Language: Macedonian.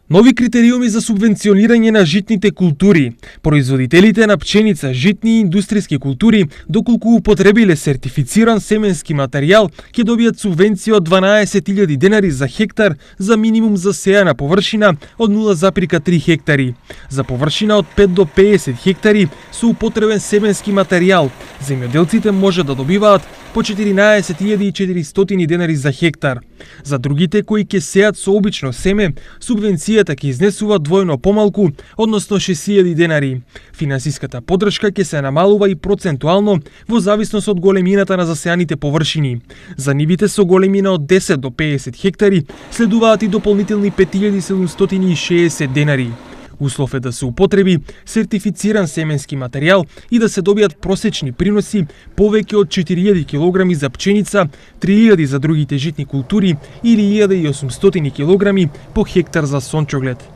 Нови критериуми за субвенционирање на житните култури. Производителите на пченица, житни и индустријски култури, доколку употребиле сертифициран семенски материјал, ќе добијат субвенција од 12.000 денари за хектар за минимум засејана површина од 0,3 хектари. За површина од 5 до 50 хектари со употребен семенски материјал, земјоделците може да добиваат по 14.400 денари за хектар. За другите кои ќе сеат со обично семе, субвенцијата ќе изнесува двојно помалку, односно 6.000 денари. Финансиската поддршка ќе се намалува и процентуално во зависност од големината на засеаните површини. За нивите со големина од 10 до 50 хектари следуваат и дополнителни 5.760 денари. Услов е да се употреби сертифициран семенски материјал и да се добијат просечни приноси повеќе од 4.000 кг за пченица, 3.000 за другите житни култури или 1.800 кг по хектар за сончоглед.